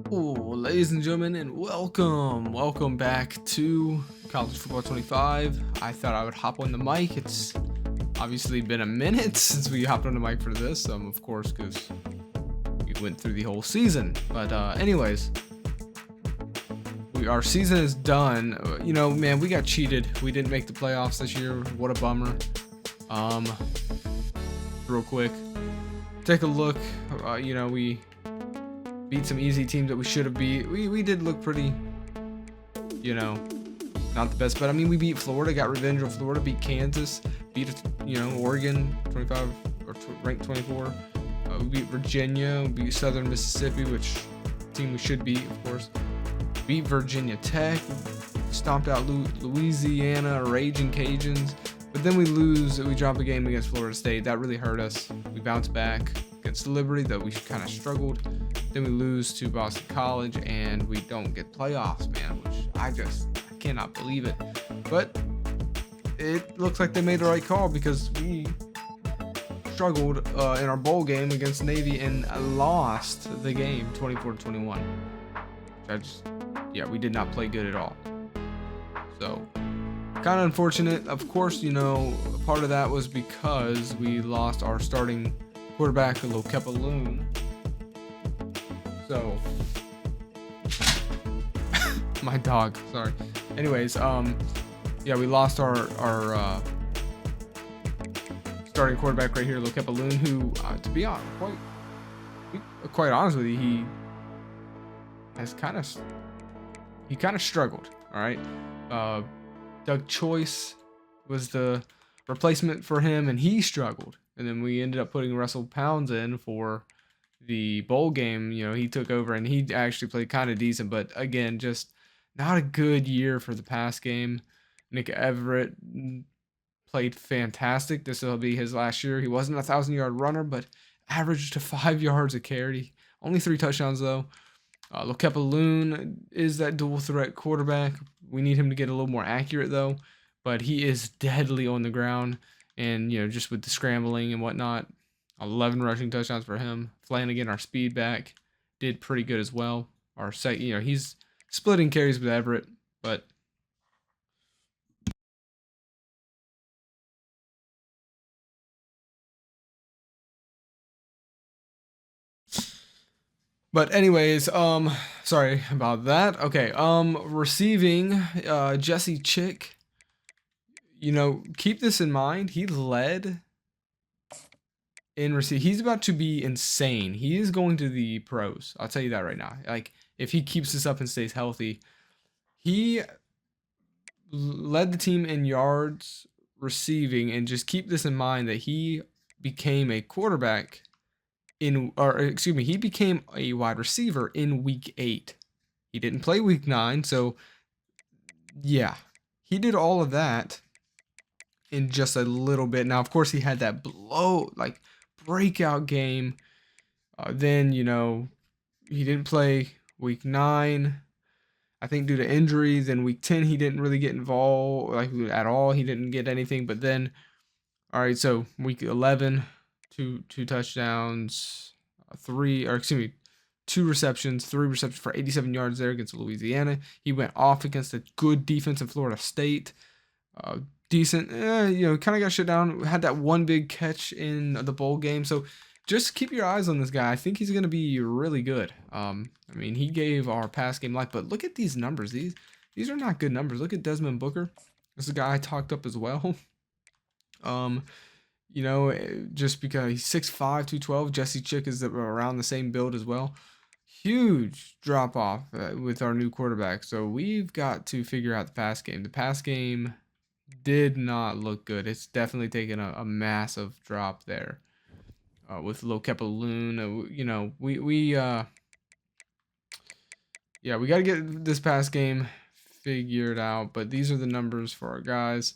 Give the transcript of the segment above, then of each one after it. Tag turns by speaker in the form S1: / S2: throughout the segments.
S1: Ladies and gentlemen, and welcome back to College Football 25. I thought I would hop on the mic. It's obviously been a minute since we hopped on the mic for this, of course, because we went through the whole season. But anyways, our season is done. Man, we got cheated. We didn't make the playoffs this year. What a bummer. Real quick, take a look. We beat some easy teams that we should have beat. We did look pretty, not the best, but I mean, we beat Florida, got revenge on Florida, beat Kansas, beat Oregon 25 or ranked 24. We beat Virginia, we beat Southern Mississippi, which team we should beat, of course. Beat Virginia Tech, stomped out Louisiana, Raging Cajuns, but then we drop a game against Florida State. That really hurt us. We bounced back against Liberty, though we kind of struggled. Then we lose to Boston College, and we don't get playoffs, man, which I cannot believe it. But it looks like they made the right call, because we struggled in our bowl game against Navy and lost the game 24-21. We did not play good at all. So kind of unfortunate. Of course, part of that was because we lost our starting quarterback, Lokepa Loon. So my dog, sorry. Anyways, we lost our starting quarterback right here, Lokepa Loon, who, to be honest, quite honest with you, he kind of struggled. All right, Doug Choice was the replacement for him, and he struggled. And then we ended up putting Russell Pounds in for the bowl game. He took over, and he actually played kind of decent, but again, just not a good year for the pass game. Nick Everett played fantastic. This will be his last year. He wasn't a 1,000-yard runner, but averaged to 5 yards a carry. Only 3 touchdowns, though. Lokepa Loon is that dual threat quarterback. We need him to get a little more accurate, though, but he is deadly on the ground, and just with the scrambling and whatnot. 11 rushing touchdowns for him. Flanagan, our speed back, did pretty good as well. He's splitting carries with Everett, but anyways, sorry about that. Okay, receiving, Jesse Chick. Keep this in mind. He led in receive. He's about to be insane. He is going to the pros. I'll tell you that right now. Like, if he keeps this up and stays healthy, he led the team in yards receiving. And just keep this in mind, that he became a quarterback he became a wide receiver in week 8. He didn't play week 9, so yeah, he did all of that in just a little bit. Now, of course, he had that breakout game. Then, he didn't play week 9, I think, due to injury. Then week 10, he didn't really get involved at all. He didn't get anything. But then, all right, so week 11, two touchdowns, 2 receptions, 3 receptions for 87 yards there against Louisiana. He went off against a good defense in Florida State. Decent, kind of got shut down. Had that one big catch in the bowl game. So just keep your eyes on this guy. I think he's going to be really good. He gave our pass game life, but look at these numbers. These are not good numbers. Look at Desmond Booker. This is a guy I talked up as well. Just because he's 6'5", 212. Jesse Chick is around the same build as well. Huge drop off with our new quarterback. So we've got to figure out the pass game. The pass game did not look good. It's definitely taken a massive drop there with Lokepa Loon. We got to get this pass game figured out. But these are the numbers for our guys.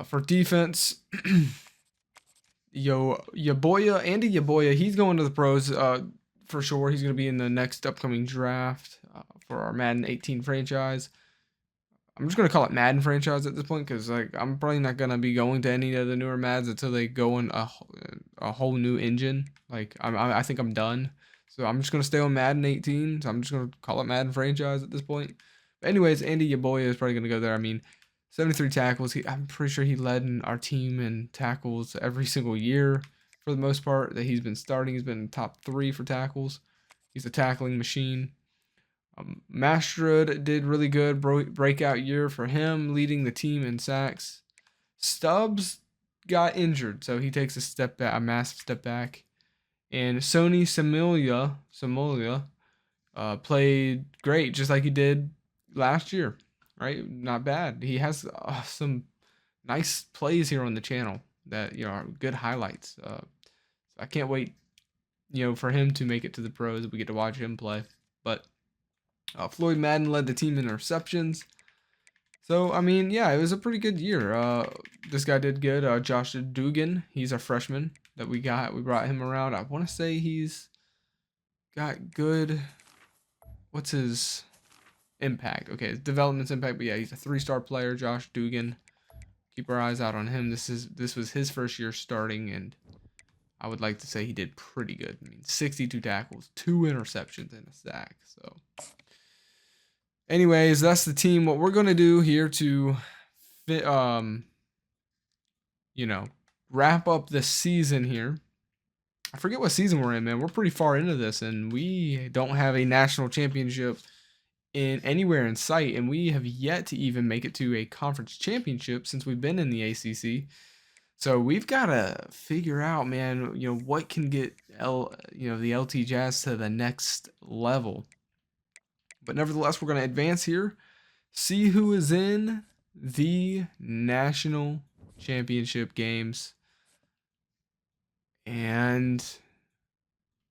S1: For defense, Andy Yaboya, he's going to the pros for sure. He's going to be in the next upcoming draft for our Madden 18 franchise. I'm just going to call it Madden franchise at this point, because I'm probably not going to be going to any of the newer Mads until they go in a whole new engine. I think I'm done. So I'm just gonna stay on Madden 18. So I'm just gonna call it Madden franchise at this point. But anyways, Andy Yaboya is probably gonna go there. I mean, 73 tackles. I'm pretty sure he led in our team in tackles every single year for the most part that he's been starting. He's been top 3 for tackles. He's a tackling machine. Mastrud did really good. Breakout year for him, leading the team in sacks. Stubbs got injured, so he takes a step back, a massive step back. And Sony Samolia played great, just like he did last year, right? Not bad. He has some nice plays here on the channel that are good highlights. So I can't wait, for him to make it to the pros. We get to watch him play. But Floyd Madden led the team in interceptions. So, I mean, yeah, it was a pretty good year. This guy did good. Josh Dugan, he's a freshman that we got. We brought him around. I want to say he's got good. What's his impact? Okay, his development's impact. But yeah, he's a 3-star player, Josh Dugan. Keep our eyes out on him. This was his first year starting, and I would like to say he did pretty good. I mean, 62 tackles, 2 interceptions, and a sack. So, anyways, that's the team. What we're gonna do here to fit, wrap up the season here. I forget what season we're in, man. We're pretty far into this, and we don't have a national championship in anywhere in sight, and we have yet to even make it to a conference championship since we've been in the ACC. So we've got to figure out, man, what can get the LT Jazz to the next level. But nevertheless, we're going to advance here, see who is in the national championship games. And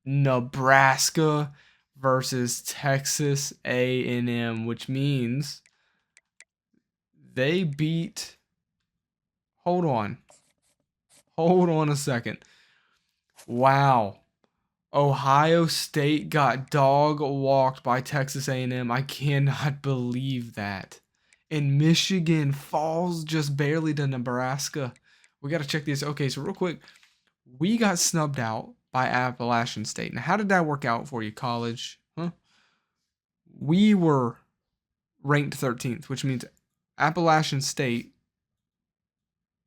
S1: Nebraska versus Texas A&M, which means they beat. Hold on a second. Wow. Ohio State got dog walked by Texas A&M. I cannot believe that. And Michigan falls just barely to Nebraska. We got to check this. Okay, so real quick, we got snubbed out by Appalachian State. Now, how did that work out for you, college? Huh? We were ranked 13th, which means Appalachian State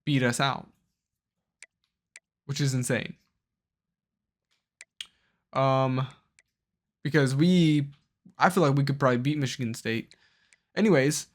S1: beat us out, which is insane. Because I feel like we could probably beat Michigan State. Anyways,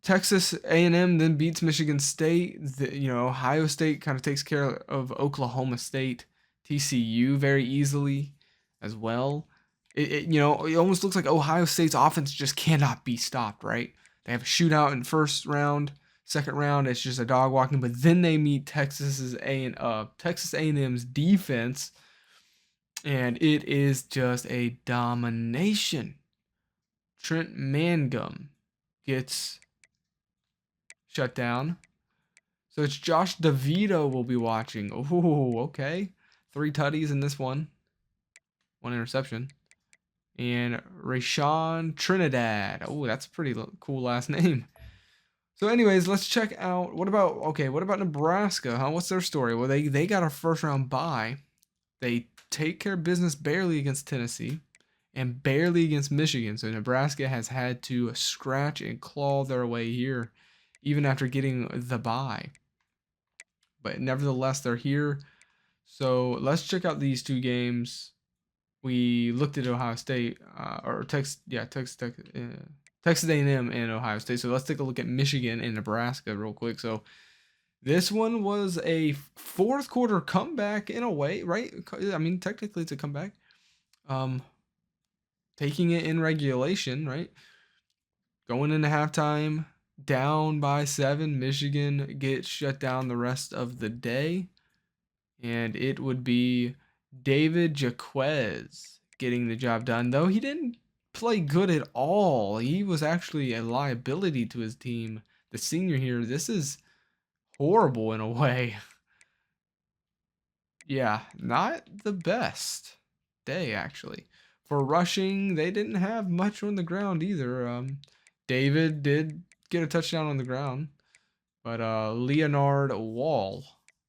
S1: Texas A&M then beats Michigan State. Ohio State kind of takes care of Oklahoma State, TCU very easily as well. It almost looks like Ohio State's offense just cannot be stopped, right? They have a shootout in first round, second round, it's just a dog walking, but then they meet Texas A&M's defense, and it is just a domination. Trent Mangum gets shut down. So it's Josh DeVito we'll be watching. Oh, okay. 3 tutties in this one. 1 interception. And Rashawn Trinidad. Oh, that's a pretty cool last name. So anyways, let's check out. What about Nebraska, huh? What's their story? Well, they got a first round bye. They take care of business barely against Tennessee and barely against Michigan. So Nebraska has had to scratch and claw their way here, even after getting the bye. But nevertheless, they're here. So let's check out these 2 games. We looked at Ohio State, Texas A&M and Ohio State. So let's take a look at Michigan and Nebraska real quick. So this one was a 4th quarter comeback in a way, right? I mean, technically it's a comeback. Taking it in regulation, right? Going into halftime, down by 7. Michigan gets shut down the rest of the day. And it would be David Jaquez getting the job done, though he didn't play good at all. He was actually a liability to his team. The senior here, this is horrible in a way. Yeah, not the best day, actually. For rushing, they didn't have much on the ground either. David did get a touchdown on the ground, but Leonard Wall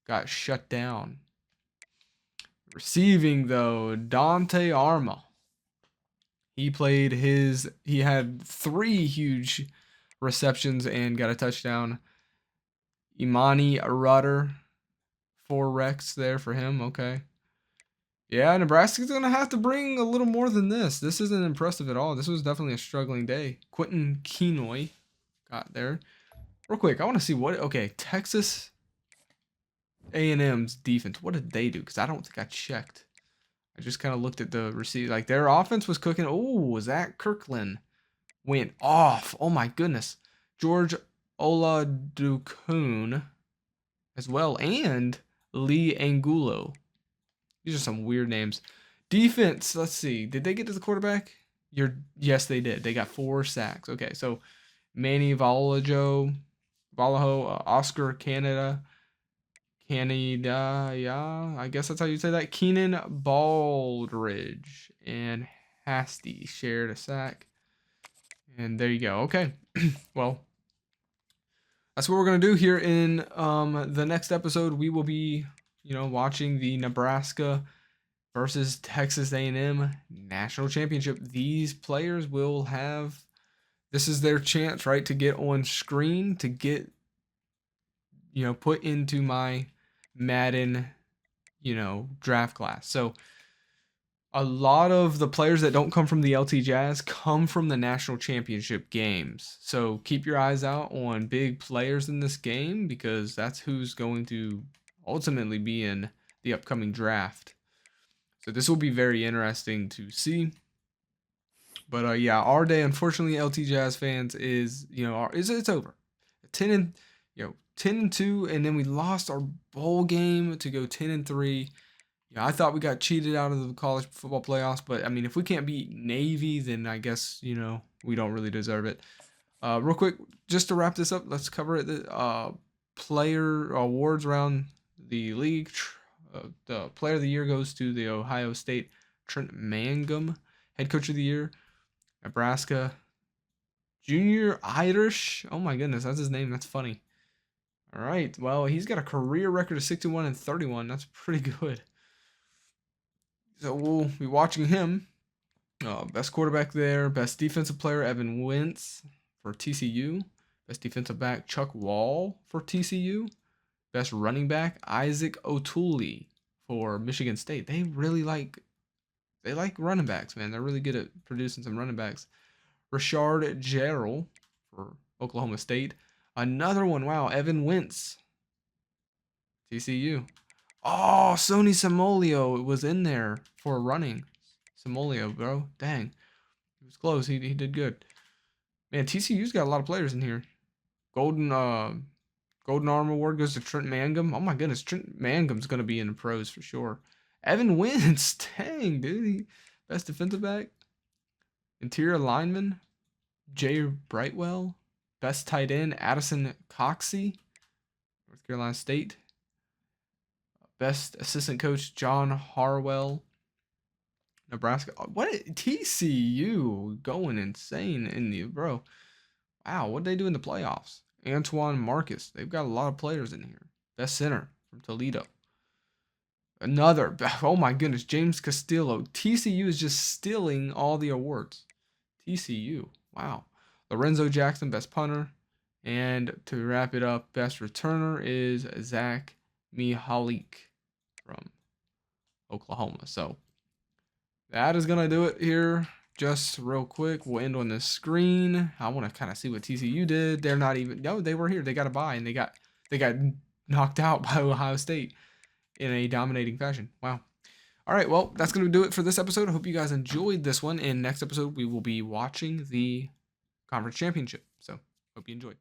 S1: got shut down. Receiving, though, Dante Arma. He had 3 huge receptions and got a touchdown. Imani Rudder, 4 wrecks there for him. Okay. Yeah, Nebraska's going to have to bring a little more than this. This isn't impressive at all. This was definitely a struggling day. Quentin Kenoy got there. Real quick, I want to see okay, Texas A&M's defense. What did they do? Because I don't think I checked. I just kind of looked at the receipt. Like, their offense was cooking. Oh, Zach Kirkland went off. Oh, my goodness. George Oladukoon as well. And Lee Angulo. These are some weird names. Defense, let's see. Did they get to the quarterback? Yes, they did. They got 4 sacks. Okay, so Manny Valaho, Oscar Canada, yeah, I guess that's how you say that. Keenan Baldridge and Hasty shared a sack. And there you go. Okay, well, that's what we're going to do here in the next episode. We will be, watching the Nebraska versus Texas A&M National Championship. These players will have, this is their chance, right, to get on screen, to get, put into my Madden, draft class. So a lot of the players that don't come from the LT Jazz come from the national championship games. So keep your eyes out on big players in this game, because that's who's going to ultimately be in the upcoming draft. So this will be very interesting to see. But yeah, our day, unfortunately, LT Jazz fans, is it's over. 10-2, and then we lost our bowl game to go 10-3. Yeah, I thought we got cheated out of the college football playoffs, but I mean, if we can't beat Navy, then I guess we don't really deserve it. Real quick, just to wrap this up, let's cover it. The player awards around the league. The player of the year goes to the Ohio State Trent Mangum. Head coach of the year, Nebraska Junior Irish. Oh my goodness, that's his name. That's funny. All right, well, he's got a career record of 61-31. That's pretty good. So we'll be watching him. Best quarterback there. Best defensive player, Evan Wentz for TCU. Best defensive back, Chuck Wall for TCU. Best running back, Isaac O'Toole for Michigan State. They like running backs, man. They're really good at producing some running backs. Rashard Gerald for Oklahoma State. Another one, wow, Evan Wentz, TCU. Oh, Sony Samolio was in there for running. Samolio, bro. Dang. He was close. He did good. Man, TCU's got a lot of players in here. Golden Arm Award goes to Trent Mangum. Oh my goodness, Trent Mangum's gonna be in the pros for sure. Evan Wentz, dang, dude. Best defensive back. Interior lineman, Jay Brightwell. Best tight end, Addison Coxey, North Carolina State. Best assistant coach, John Harwell, Nebraska. What TCU going insane in the bro? Wow, what did they do in the playoffs? Antoine Marcus. They've got a lot of players in here. Best center from Toledo. Another. Oh my goodness, James Castillo. TCU is just stealing all the awards. TCU. Wow. Lorenzo Jackson, best punter. And to wrap it up, best returner is Zach Mihalik from Oklahoma. So that is going to do it here. Just real quick, we'll end on this screen. I want to kind of see what TCU did. They're not even, no, they were here. They got a bye, and they got knocked out by Ohio State in a dominating fashion. Wow. All right, well, that's going to do it for this episode. I hope you guys enjoyed this one. In next episode, we will be watching the conference championship. So hope you enjoyed.